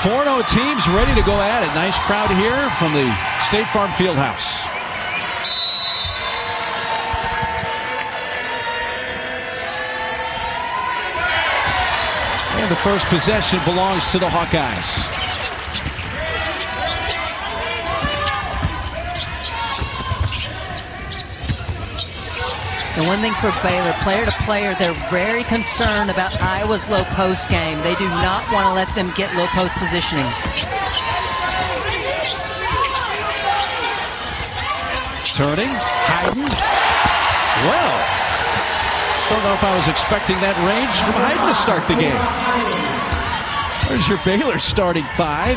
4-0 teams ready to go at it. Nice crowd here from the State Farm Fieldhouse. And the first possession belongs to the Hawkeyes. And one thing for Baylor, player to player, they're very concerned about Iowa's low post game. They do not want to let them get low post positioning. Turning, Heiden. Well, don't know if I was expecting that range from Heiden to start the game. There's your Baylor starting five.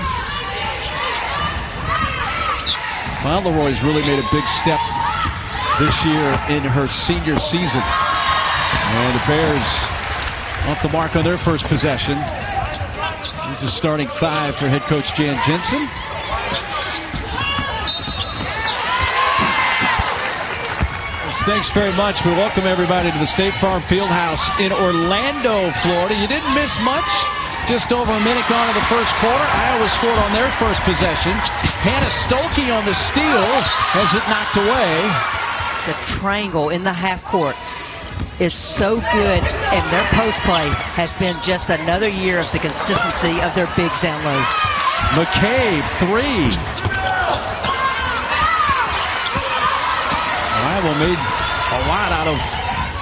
Fauntleroy's really made a big step this year in her senior season. And the Bears off the mark on their first possession. This is starting five for head coach Jan Jensen. Thanks very much. We welcome everybody to the State Farm Fieldhouse in Orlando, Florida. You didn't miss much. Just over a minute gone in the first quarter. Iowa scored on their first possession. Hannah Stuelke on the steal has it knocked away. The triangle in the half court is so good, and their post play has been just another year of the consistency of their bigs down low. McCabe, three. Iowa made a lot out of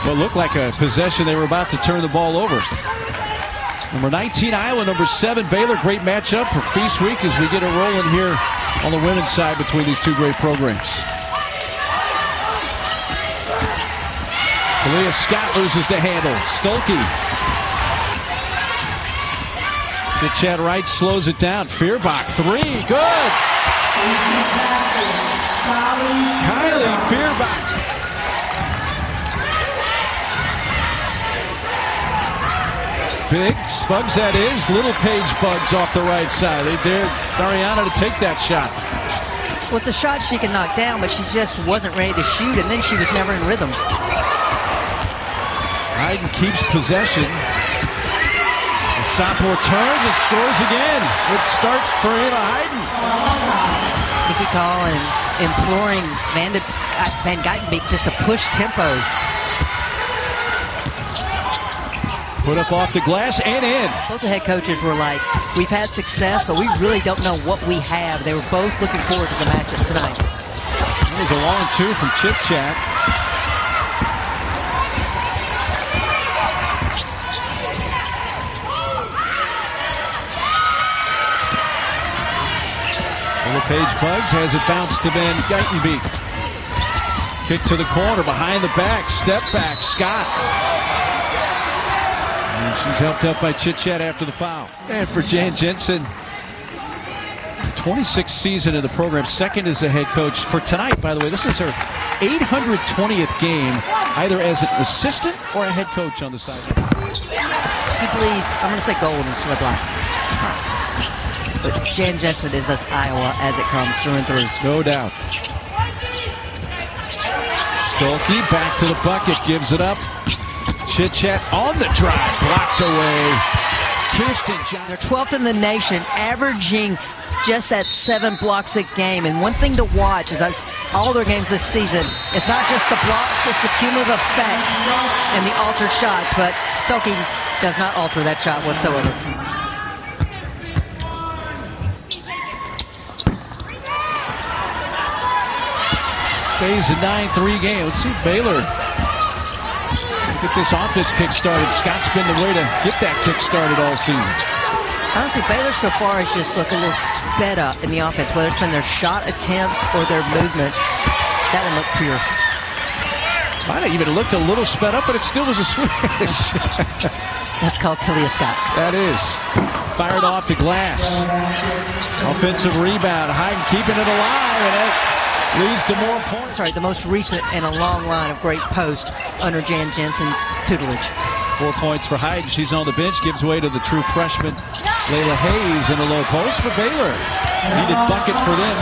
what looked like a possession. They were about to turn the ball over. Number 19, Iowa. Number 7, Baylor. Great matchup for Feast Week as we get it rolling here on the women's side between these two great programs. Taliah Scott loses the handle. Stuelke. Chad Wright slows it down. Feuerbach, three. Good. Kylie Feuerbach. Big Spugs, that is. Little Page Bugs off the right side. They dared Dariana to take that shot. Well, it's a shot she can knock down, but she just wasn't ready to shoot, and then she was never in rhythm. Heiden keeps possession. The sophomore turns and scores again. Good start for Ava Heiden. Mickey Call and imploring Van Geitenbeek just to push tempo. Put up off the glass and in. Both the head coaches were like, we've had success, but we really don't know what we have. They were both looking forward to the matchup tonight. That was a long two from Chit Chat. Little Page Bugs has it bounced to Van Geitenbeek. Kick to the corner, behind the back, step back, Scott. And she's helped up by Chit Chat after the foul. And for Jan Jensen, 26th season in the program, second as a head coach. For tonight, by the way, this is her 820th game, either as an assistant or a head coach on the sideline. She bleeds, I'm going to say gold instead of black. But Jan Jensen is as Iowa as it comes through and through. No doubt. Stuelke back to the bucket, gives it up. Chit Chat on the drive, blocked away. Kirsten Johnson. They're 12th in the nation, averaging just at 7 blocks a game. And one thing to watch is all their games this season, it's not just the blocks, it's the cumulative effect and the altered shots. But Stuelke does not alter that shot whatsoever. Stays a 9-3 game. Let's see Baylor get this offense kick-started. Scott's been the way to get that kick-started all season. Honestly, Baylor so far has just looked a little sped up in the offense, whether it's been their shot attempts or their movements. That one looked pure. Might have even looked a little sped up, but it still was a switch. That's called Taliah Scott. That is. Fired off the glass. Offensive rebound. Heiden keeping it alive, and that leads to more points. Sorry, the most recent in a long line of great posts under Jan Jensen's tutelage. 4 points for Heiden. She's on the bench, gives way to the true freshman Layla Hayes in the low post for Baylor. Needed bucket for them.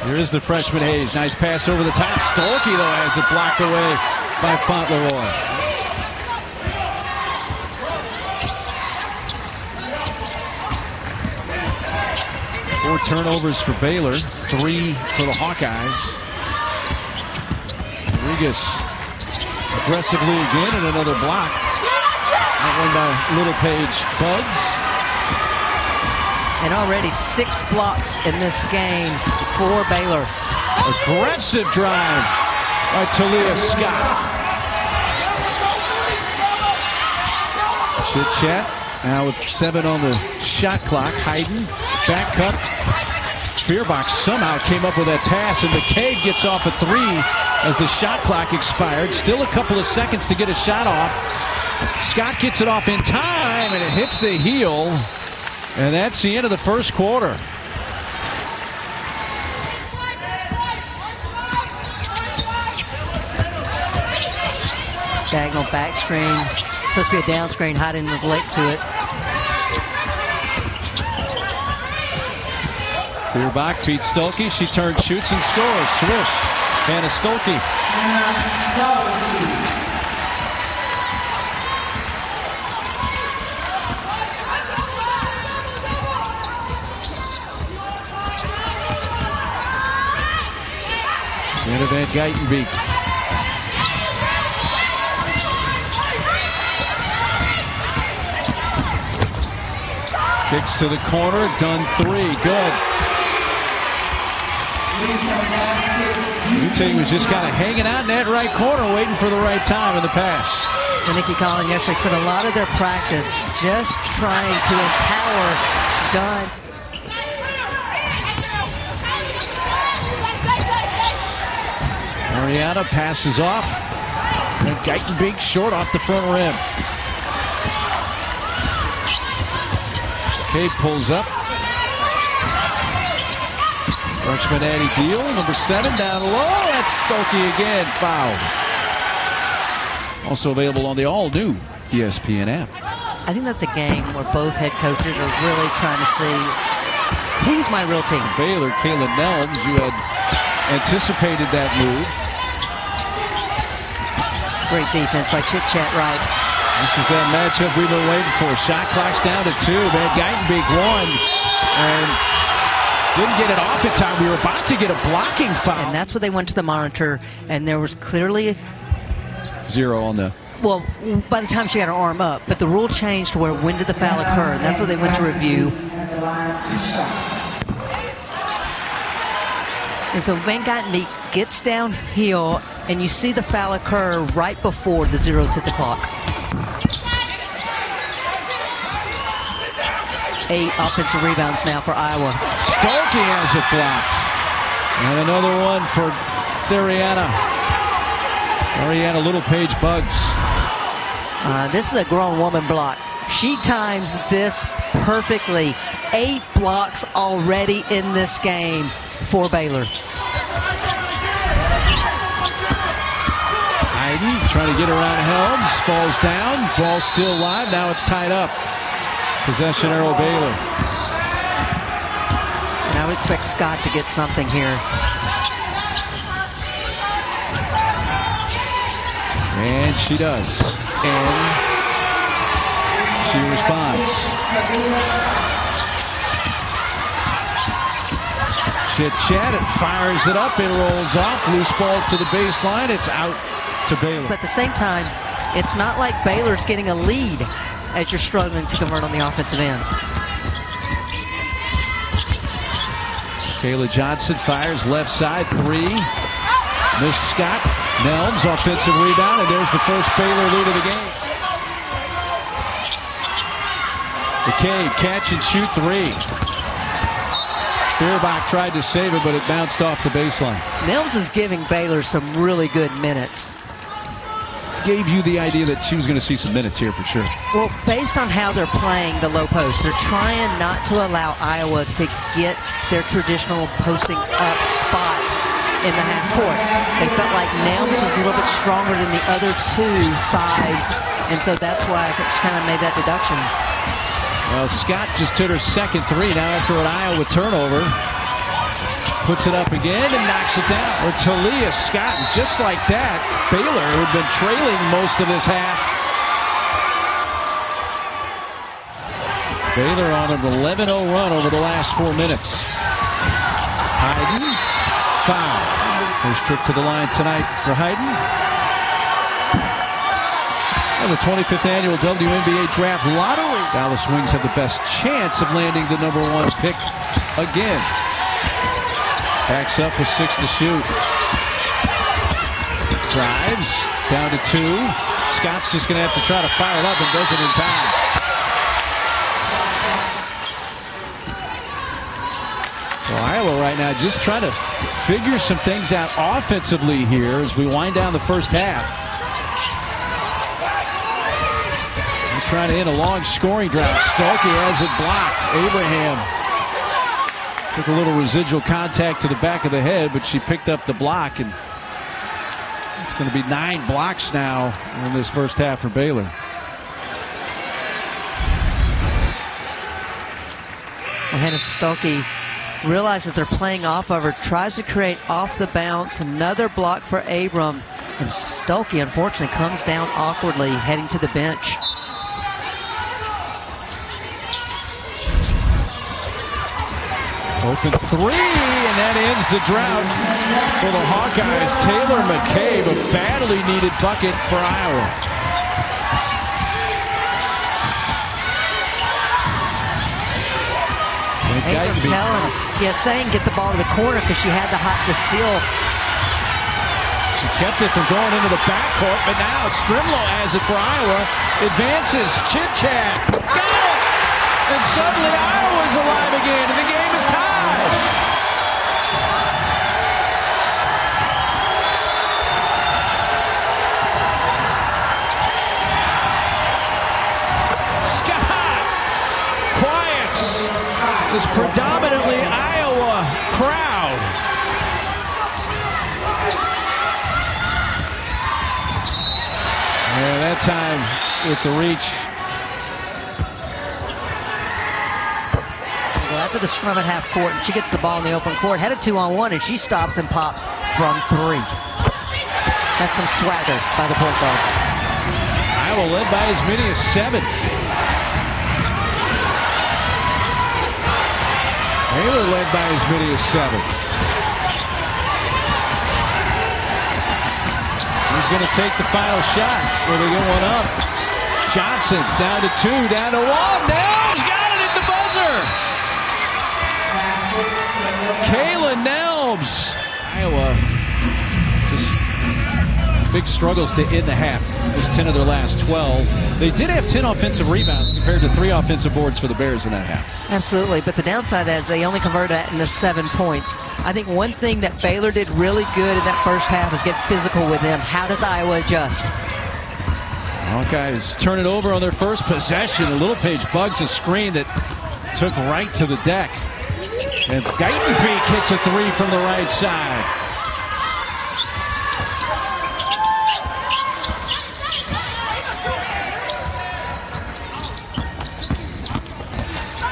Here is the freshman Hayes. Nice pass over the top. Stuelke, though, has it blocked away by Fauntleroy. turnovers for Baylor, 3 for the Hawkeyes. Rodriguez aggressively again, and another block. That one by Littlepage Bugs. And already 6 blocks in this game for Baylor. Aggressive drive by Taliah Scott. Chit-chat now with 7 on the shot clock. Heiden, back cut. Fearbach somehow came up with that pass, and McCabe gets off a 3 as the shot clock expired. Still a couple of seconds to get a shot off. Scott gets it off in time, and it hits the heel. And that's the end of the first quarter. Diagonal back screen. Supposed to be a down screen. Heiden was late to it. Fearbach beats Stuelke. She turns, shoots, and scores. Swish. Hannah Stuelke. Anna Van Geitenbeek. Kicks to the corner, done 3, good. Ute was just kind of hanging out in that right corner, waiting for the right time in the pass. And Nikki Collin yesterday spent a lot of their practice just trying to empower Dunn. Mariana passes off, and Geitenbeek short off the front rim. Cade pulls up. Freshman Addie Deal, number 7, down low. That's Stuelke again, fouled. Also available on the all-new ESPN app. I think that's a game where both head coaches are really trying to see who's my real team. Baylor, Kaylin Nelms, you had anticipated that move. Great defense by Chit-Chat Wright. This is that matchup we've been waiting for. Shot clock's down to 2. Van Geitenbeek won and didn't get it off in time. We were about to get a blocking foul. And that's what they went to the monitor, and there was clearly 0 on the... Well, by the time she got her arm up, but the rule changed to where when did the foul occur, and that's what they went to review. And so Van Geitenbeek gets downhill, and you see the foul occur right before the zeros hit the clock. 8 offensive rebounds now for Iowa. Stuelke has it blocked. And another one for Dariana. Dariana Littlepage Bugs. This is a grown woman block. She times this perfectly. 8 blocks already in this game for Baylor. Heiden trying to get around Helms. Falls down. Ball still live. Now it's tied up. Possession arrow Baylor. And I would expect Scott to get something here. And she does. And she responds. Chit-Chat, it fires it up. It rolls off. Loose ball to the baseline. It's out to Baylor. But at the same time, it's not like Baylor's getting a lead as you're struggling to convert on the offensive end. Kayla Johnson fires left side 3. Miss Scott. Nelms offensive rebound, and there's the first Baylor lead of the game. McCabe catch and shoot 3. Fearbach tried to save it, but it bounced off the baseline. Nelms is giving Baylor some really good minutes. Gave you the idea that she was going to see some minutes here for sure. Well, based on how they're playing the low post, they're trying not to allow Iowa to get their traditional posting up spot in the half court. They felt like Nelms was a little bit stronger than the other 2 5s, and so that's why I just kind of made that deduction. Well, Scott just hit her second 3 now after an Iowa turnover. Puts it up again and knocks it down. Or Taliah Scott, and just like that, Baylor had been trailing most of this half. Baylor on an 11-0 run over the last 4 minutes. Heiden, foul. First trip to the line tonight for Heiden. And the 25th annual WNBA Draft Lottery. Dallas Wings have the best chance of landing the #1 pick again. Backs up with 6 to shoot. Drives down to 2. Scott's just going to have to try to fire it up and does it in time. So Iowa right now just trying to figure some things out offensively here as we wind down the first half. He's trying to hit a long scoring drive. Stuelke has it blocked. Abraham took a little residual contact to the back of the head, but she picked up the block, and it's going to be 9 blocks now in this first half for Baylor. Well, Hannah Stuelke realizes they're playing off of her, tries to create off the bounce, another block for Abram, and Stuelke unfortunately comes down awkwardly heading to the bench. Open 3, and that ends the drought for the Hawkeyes. Taylor McCabe, a badly needed bucket for Iowa. Abram telling, saying get the ball to the corner because she had the seal. She kept it from going into the backcourt, but now Stremlow has it for Iowa. Advances, chit-chat, got it! And suddenly Iowa's alive again, and the game is tied. Scott quiets this predominantly Iowa crowd. Yeah, that time with the reach. After the scrum at half court, and she gets the ball in the open court, had a 2-on-1, and she stops and pops from 3. That's some swagger by the point guard. Iowa led by as many as 7. Baylor led by as many as 7. He's going to take the final shot. Will they get one up? Johnson down to 2, down to 1. Nels got it at the buzzer. Kayla Nelms. Iowa just big struggles to end the half. Just 10 of their last 12. They did have 10 offensive rebounds compared to 3 offensive boards for the Bears in that half. Absolutely, but the downside is they only converted that into 7 points. I think one thing that Baylor did really good in that first half is get physical with them. How does Iowa adjust? Hawkeyes turn it over on their first possession. A Little Page bugs a screen that took right to the deck. And Geitenbeek hits a 3 from the right side.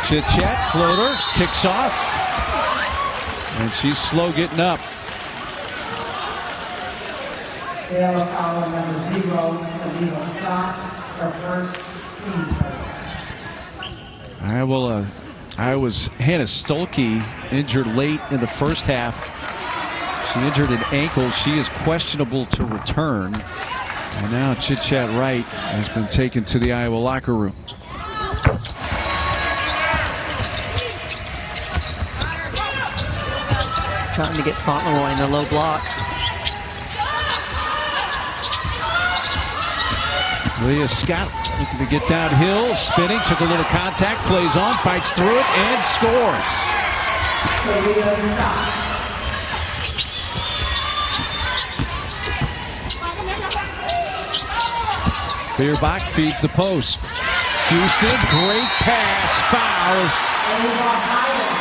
Chit-chat, floater, kicks off. And she's slow getting up. Baylor foul number 0, Taliah Scott, her first team. Iowa's Hannah Stuelke injured late in the first half. She injured an ankle. She is questionable to return. And now Chit-chat Wright has been taken to the Iowa locker room. Trying to get Fauntleroy in the low block. Taliah Scott looking to get downhill, spinning, took a little contact, plays on, fights through it, and scores. Taliah Scott. Bierbach feeds the post. Houston, great pass, fouls.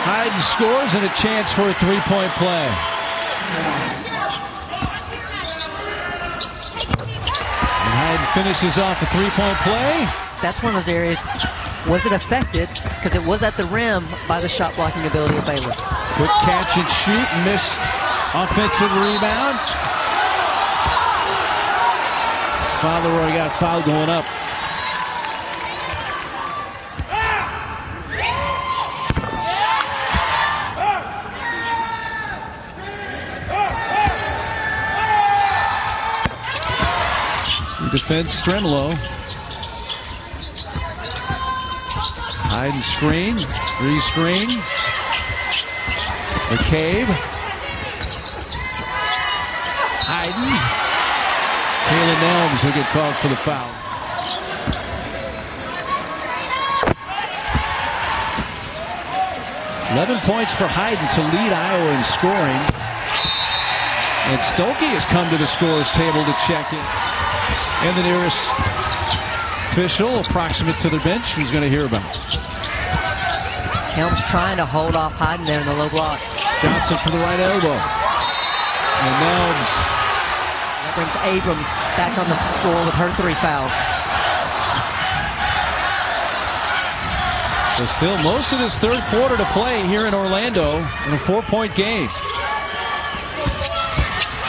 Heiden scores and a chance for a 3-point play. And Heiden finishes off a 3-point play. That's one of those areas. Was it affected? Because it was at the rim by the shot blocking ability of Baylor. Quick catch and shoot, missed offensive rebound. Fauntleroy got fouled going up. defends Stremlow. Heiden screen, re-screen. McCabe. Heiden. Kayla Nelms will get called for the foul. $11 points for Heiden to lead Iowa in scoring. And Stuelke has come to the scorer's table to check in. And the nearest official, approximate to the bench, who's going to hear about it. Helms trying to hold off Heiden there in the low block. Johnson for the right elbow. And Nelms. That brings Abrams back on the floor with her 3 fouls. So still most of this third quarter to play here in Orlando in a 4-point game.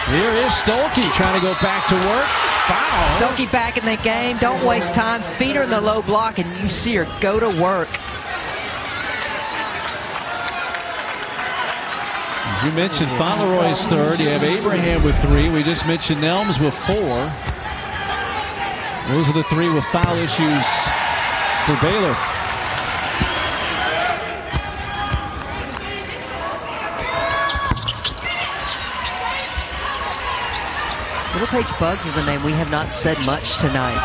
Here is Stuelke trying to go back to work. Foul. Stuelke back in the game. Don't waste time. Feed her in the low block, and you see her go to work. As you mentioned, Fauntleroy's third. You have Abraham with 3. We just mentioned Nelms with 4. Those are the 3 with foul issues for Baylor. Little Paige Buggs is a name we have not said much tonight.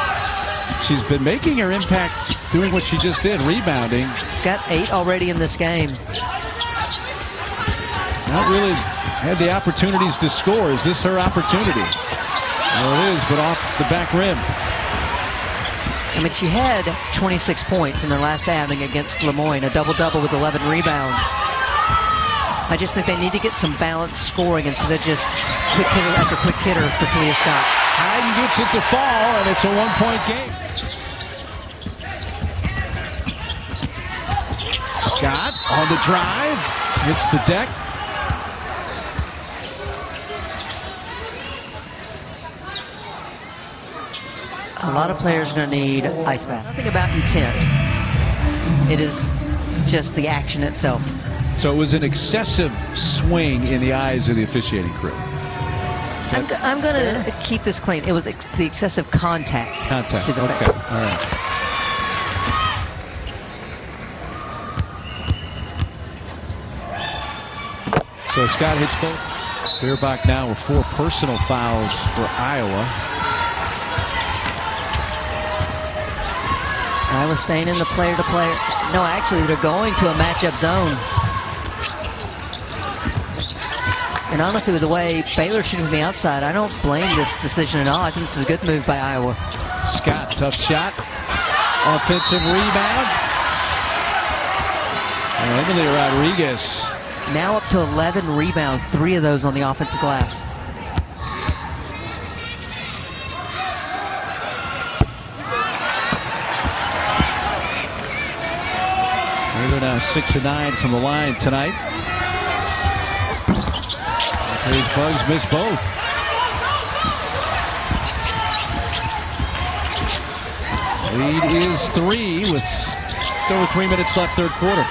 She's been making her impact doing what she just did, rebounding. She's got 8 already in this game. Not really had the opportunities to score. Is this her opportunity? Well, it is, but off the back rim. I mean, she had 26 points in their last outing against Lemoyne, a double-double with 11 rebounds. I just think they need to get some balanced scoring instead of just quick hitter after quick hitter for Taliah Scott. Heiden gets it to fall, and it's a 1-point game. Scott on the drive, hits the deck. A lot of players are going to need ice bath. Nothing about intent. It is just the action itself. So it was an excessive swing in the eyes of the officiating crew. I'm going to keep this clean. It was the excessive contact to the okay. face. All right. So Scott hits both. Beerbach now with 4 personal fouls for Iowa. Iowa staying in the player-to-player. No, actually, they're going to a matchup zone. And honestly, with the way Baylor's shooting from the outside, I don't blame this decision at all. I think this is a good move by Iowa. Scott, tough shot. Offensive rebound. And Emily Rodriguez. Now up to 11 rebounds, 3 of those on the offensive glass. They're now 6 of 9 from the line tonight. These Bugs missed both. Lead is 3 with still over 3 minutes left, third quarter.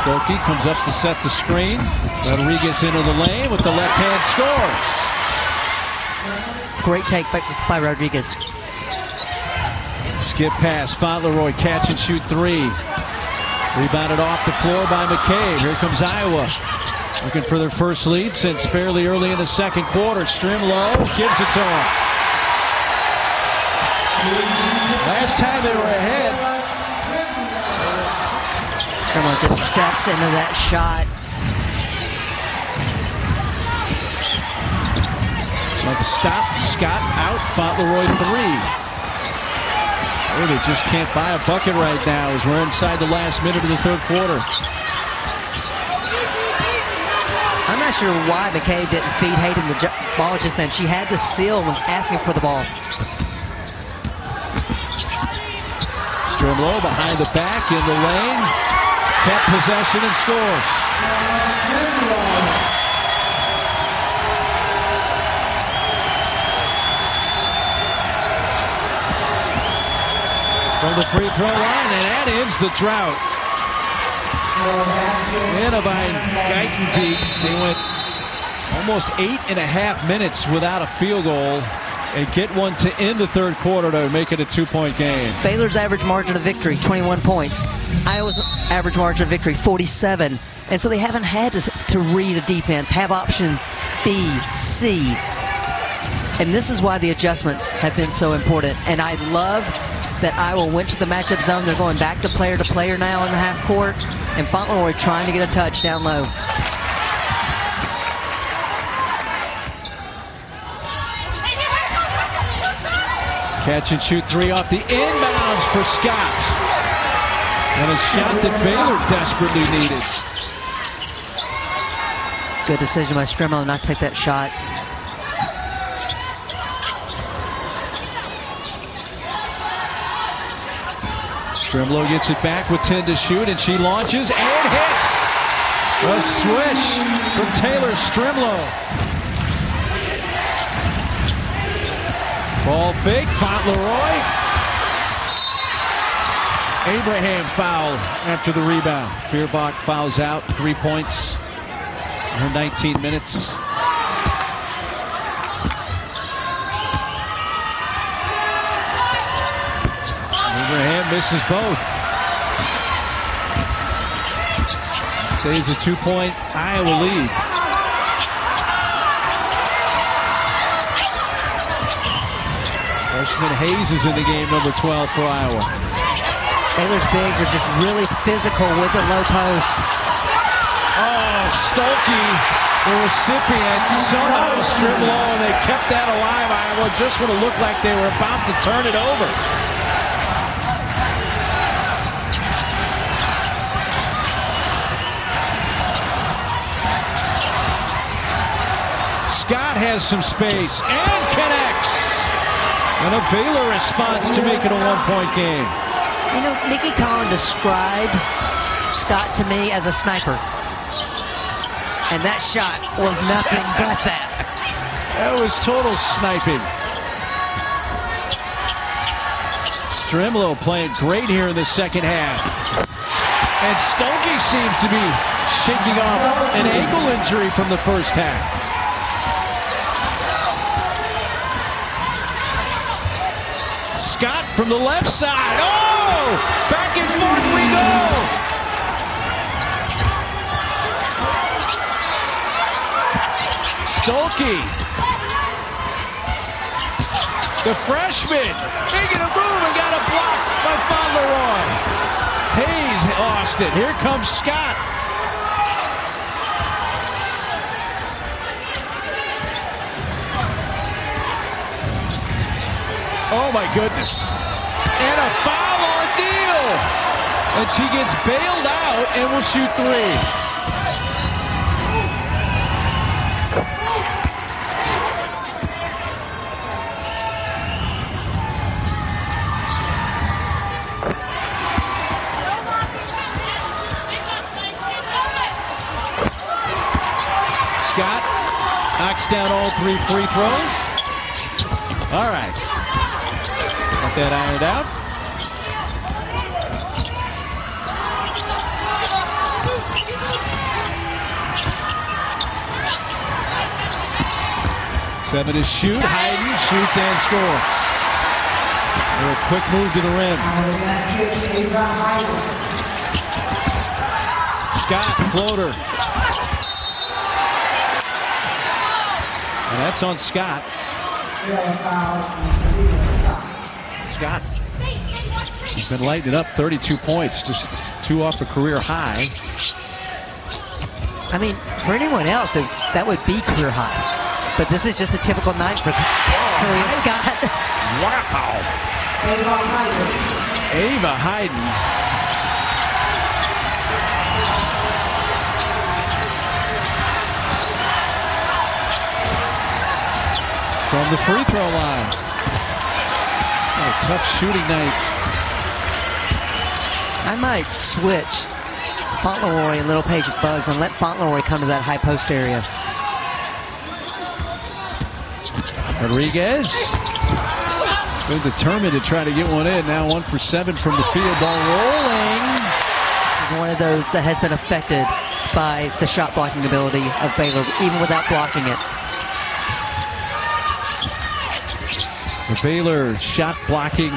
Stuelke comes up to set the screen. Rodriguez into the lane with the left hand scores. Great take by Rodriguez. Skip pass, Fauntleroy catch and shoot 3. Rebounded off the floor by McCabe. Here comes Iowa. Looking for their first lead since fairly early in the second quarter. Stremlow gives it to him. Last time they were ahead. Stremlow just steps into that shot. So to stop Scott out, Fauntleroy 3. Oh, they just can't buy a bucket right now as we're inside the last minute of the third quarter. I'm not sure why McCabe didn't feed Heiden the ball just then. She had the seal and was asking for the ball. Stremlow behind the back in the lane. Kept possession and scores. From the free throw line, and that ends the drought. Anna by Geitenbeek. They went Almost 8.5 minutes without a field goal, and get one to end the third quarter to make it a 2-point game. Baylor's average margin of victory, 21 points. Iowa's average margin of victory, 47. And so they haven't had to read a defense, have option B, C. And this is why the adjustments have been so important. And I love that Iowa went to the matchup zone. They're going back to player now in the half court. And Fauntleroy trying to get a touch down low. Catch and shoot three off the inbounds for Scott. And a shot that Baylor desperately needed. Good decision by Stremlow not to take that shot. Stremlow gets it back with 10 to shoot, and she launches and hits. A swish from Taylor Stremlow. Ball fake, Fauntleroy. Abraham fouled after the rebound. Feuerbach fouls out, 3 points in her 19 minutes. Abraham misses both. Saves a 2-point Iowa lead. Freshman Hayes is in the game, number 12 for Iowa. Baylor's bigs are just really physical with the low post. Oh, Stuelke, the recipient, somehow Stremlow, and they kept that alive. Iowa just when it looked like they were about to turn it over. Scott has some space and connects. And a Baylor response to make it a 1-point game. You know, Nikki Collin described Scott to me as a sniper. And that shot was nothing but that. That was total sniping. Stremlow playing great here in the second half. And Stuelke seems to be shaking off an ankle injury from the first half. Scott from the left side. Oh! Back and forth we go! Stuelke. The freshman making a move and got a block by Fauntleroy. Hayes lost it. Here comes Scott. Oh my goodness. And a foul on Neal. And she gets bailed out and will shoot three. Scott knocks down all 3 free throws. All right. Got that ironed out. Seven to shoot. Heiden shoots and scores. A quick move to the rim. Scott, floater. And that's on Scott. Scott has been lighting it up, 32 points, just 2 off a career high. I mean, for anyone else, that would be career high. But this is just a typical night for Taliah Scott. Wow. Ava Heiden. From the free throw line. What a tough shooting night. I might switch Fauntleroy and Little Paige Bugs and let Fauntleroy come to that high post area. Rodriguez. Been determined to try to get one in. Now 1 for 7 from the field. Ball rolling. He's one of those that has been affected by the shot blocking ability of Baylor, even without blocking it. The Baylor shot blocking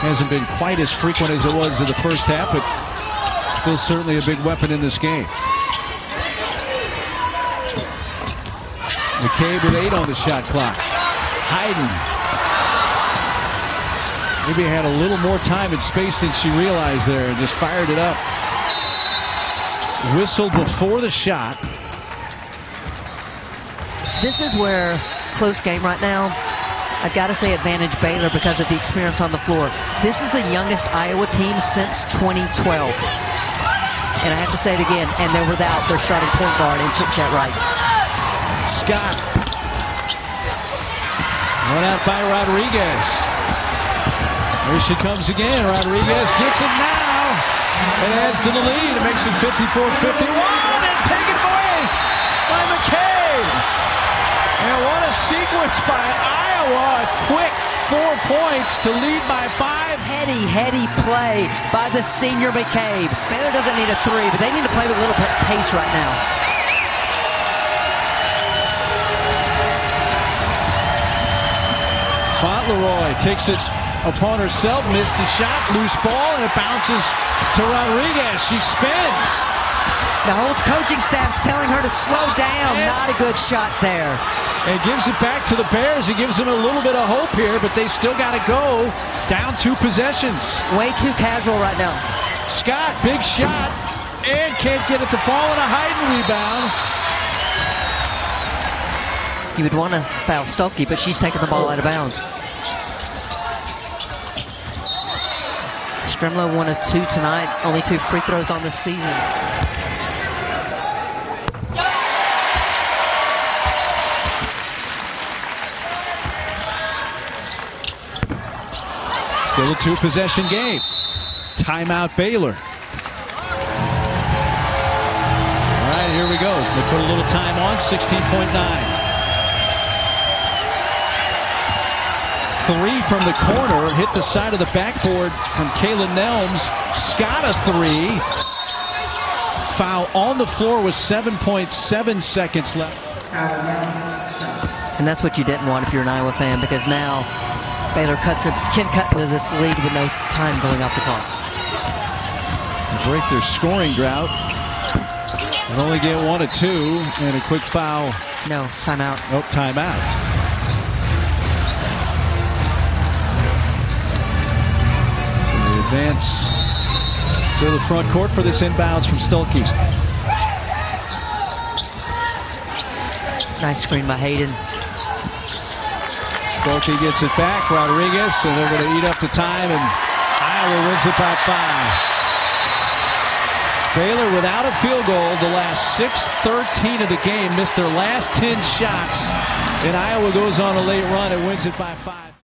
hasn't been quite as frequent as it was in the first half, but still certainly a big weapon in this game. McCabe with 8 on the shot clock. Heiden maybe had a little more time and space than she realized there and just fired it up. Whistled before the shot. This is where, close game right now, I've got to say advantage Baylor because of the experience on the floor. This is the youngest Iowa team since 2012. And I have to say it again, and they're without their starting point guard in Chit-Chat Wright. Scott. Run out by Rodriguez. Here she comes again. Rodriguez gets it now. And adds to the lead. It makes it 54-51. And taken away by McCabe. And what a sequence by Iowa. A quick 4 points to lead by 5. Heady play by the senior McCabe. Baylor doesn't need a 3, but they need to play with a little pace right now. Fauntleroy takes it upon herself, missed the shot, loose ball, and it bounces to Rodriguez. She spins. The whole coaching staff's telling her to slow down. Not a good shot there. And gives it back to the Bears. It gives them a little bit of hope here, but they still got to go down 2 possessions. Way too casual right now. Scott, big shot, and can't get it to fall, and a Heiden rebound. You would want to foul Stuelke, but she's taking the ball out of bounds. Stremlow 1 of 2 tonight. Only 2 free throws on the season. Still a 2-possession game. Timeout Baylor. All right, here we go. They put a little time on, 16.9. 3 from the corner, hit the side of the backboard from Kaylin Nelms. Scott a 3. Foul on the floor with 7.7 seconds left. And that's what you didn't want if you're an Iowa fan, because now Baylor can cut into this lead with no time going off the clock. They break their scoring drought and only get 1 of 2, and a quick foul. No, timeout. Nope, timeout. Advance to the front court for this inbounds from Stuelke. Nice screen by Heiden. Stuelke gets it back. Rodriguez, and they're going to eat up the time, and Iowa wins it by 5. Baylor without a field goal the last 6:13 of the game, missed their last 10 shots, and Iowa goes on a late run and wins it by 5.